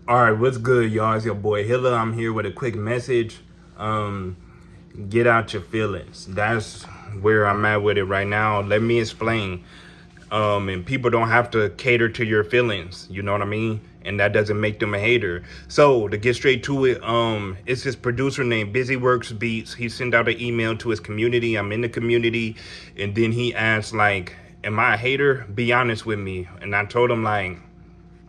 All right, what's good, y'all? It's your boy HILLA. I'm here with a quick message. Get out your feelings. That's where I'm at with it right now. Let me explain. And people don't have to cater to your feelings. You know what I mean? And that doesn't make them a hater. So to get straight to it, it's this producer named BusyWorks Beats. He sent out an email to his community. I'm in the community, and then he asked like, "Am I a hater? Be honest with me." And I told him like,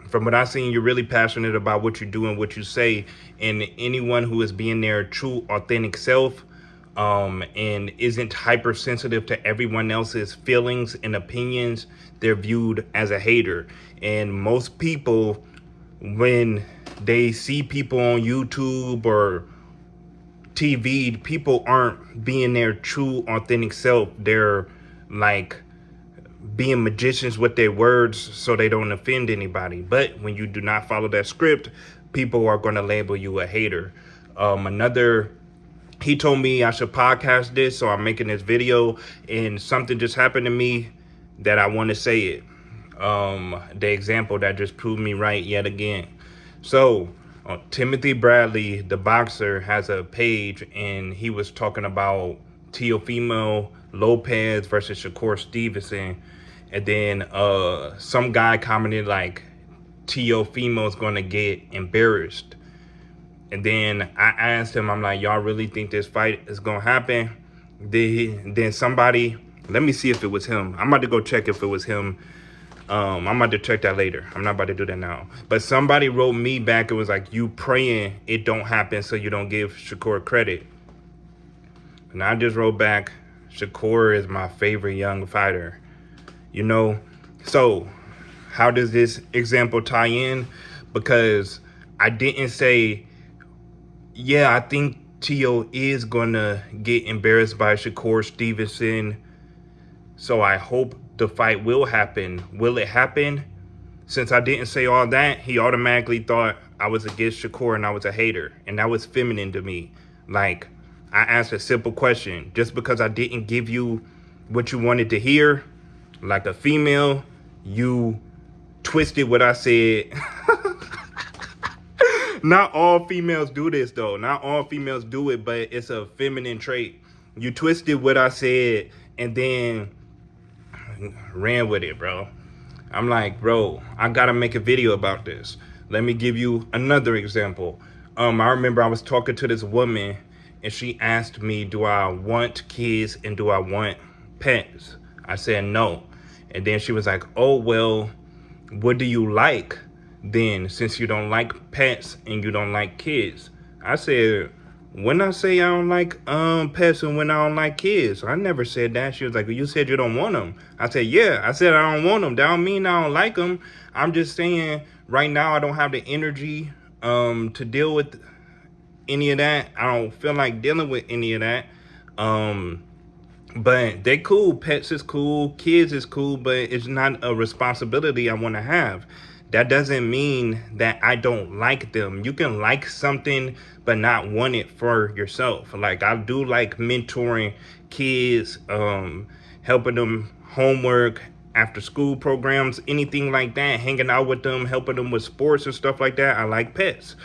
from what I've seen, you're really passionate about what you do and what you say. And anyone who is being their true, authentic self, and isn't hypersensitive to everyone else's feelings and opinions, they're viewed as a hater. And most people, when they see people on YouTube or TV, people aren't being their true, authentic self. They're like being magicians with their words so they don't offend anybody. But when you do not follow that script, people are going to label you a hater. He told me I should podcast this, so I'm making this video, and something just happened to me that I want to say it. The example that just proved me right yet again. So Timothy Bradley, the boxer, has a page, and he was talking about Teofimo Lopez versus Shakur Stevenson. And then some guy commented like, Teofimo is going to get embarrassed. And then I asked him, I'm like, y'all really think this fight is going to happen? Then somebody, let me see if it was him. I'm about to go check if it was him. I'm about to check that later. I'm not about to do that now. But somebody wrote me back. It was like, you praying it don't happen so you don't give Shakur credit. And I just wrote back, Shakur is my favorite young fighter. You know, so how does this example tie in? Because I didn't say, yeah, I think Tio is going to get embarrassed by Shakur Stevenson. So I hope the fight will happen. Will it happen? Since I didn't say all that, he automatically thought I was against Shakur and I was a hater. And that was feminine to me. Like, I asked a simple question. Just because I didn't give you what you wanted to hear, like a female, you twisted what I said. Not all females do this though. Not all females do it, but it's a feminine trait. You twisted what I said and then ran with it, bro. I'm like, bro, I gotta make a video about this. Let me give you another example. I remember I was talking to this woman and she asked me, do I want kids and do I want pets? I said no. And then she was like, oh, well, what do you like then, since you don't like pets and you don't like kids? I said, when I say I don't like pets and when I don't like kids, I never said that. She was like, well, you said you don't want them. I said, yeah, I said I don't want them. That don't mean I don't like them. I'm just saying right now I don't have the energy to deal with any of that. I don't feel like dealing with any of that. But they cool. Pets is cool. Kids is cool, but it's not a responsibility I want to have. That doesn't mean that I don't like them. You can like something, but not want it for yourself. Like, I do like mentoring kids, helping them homework, after school programs, anything like that, hanging out with them, helping them with sports and stuff like that. I like pets.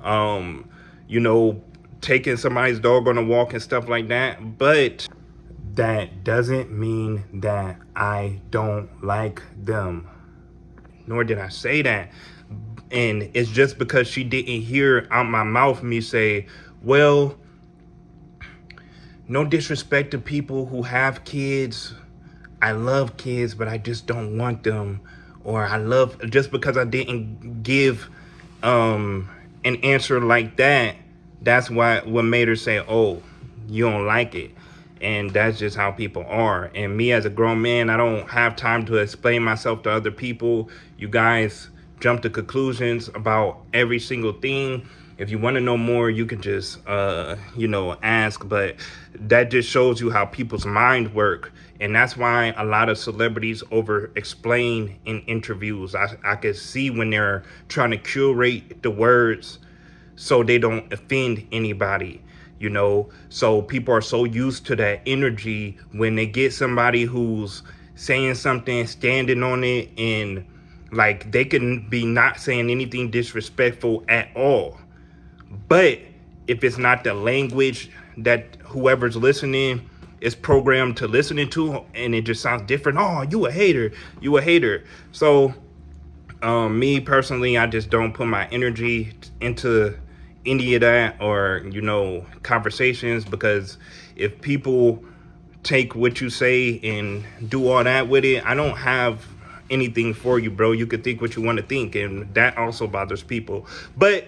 You know, taking somebody's dog on a walk and stuff like that. But that doesn't mean that I don't like them. Nor did I say that. And it's just because she didn't hear out my mouth me say, well, no disrespect to people who have kids. I love kids, but I just don't want them. Or I love, just because I didn't give an answer like that, that's what made her say, oh, you don't like it. And that's just how people are. And me as a grown man, I don't have time to explain myself to other people. You guys jump to conclusions about every single thing. If you want to know more, you can just, ask. But that just shows you how people's mind work. And that's why a lot of celebrities over-explain in interviews. I can see when they're trying to curate the words so they don't offend anybody. You know, so people are so used to that energy when they get somebody who's saying something, standing on it, and Like, they can be not saying anything disrespectful at all. But if it's not the language that whoever's listening is programmed to listening to, and it just sounds different, oh, you a hater, you a hater. So me personally, I just don't put my energy into any of that, or conversations, because if people take what you say and do all that with it, I don't have anything for you, bro. You could think what you want to think, and that also bothers people. But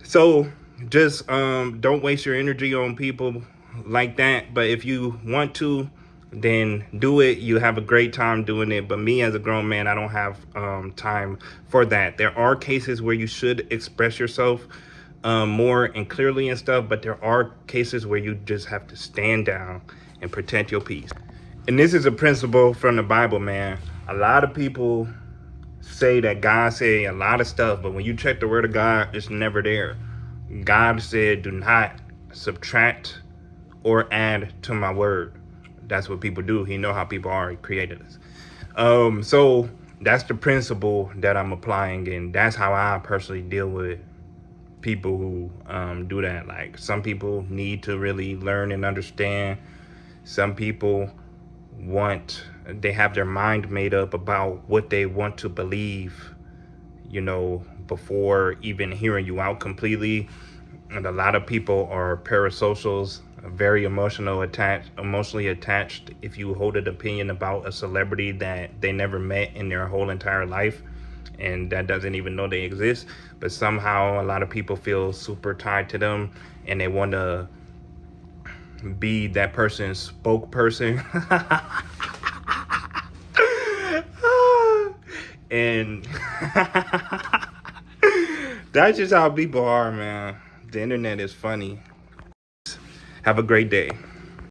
so just don't waste your energy on people like that. But if you want to, then do it. You have a great time doing it. But me, as a grown man, I don't have time for that. There are cases where you should express yourself more and clearly and stuff, but there are cases where you just have to stand down and protect your peace. And this is a principle from the Bible, man. A lot of people say that God say a lot of stuff, but when you check the word of God, it's never there. God said, do not subtract or add to my word. That's what people do. He know how people are. He created us. So that's the principle that I'm applying, and that's how I personally deal with people who do that. Like, some people need to really learn and understand. Some people they have their mind made up about what they want to believe, before even hearing you out completely. And a lot of people are parasocials, very emotionally attached. If you hold an opinion about a celebrity that they never met in their whole entire life, and that doesn't even know they exist, but somehow a lot of people feel super tied to them, and they want to be that person's spokesperson. And that's just how people are, man. The internet is funny. Have a great day.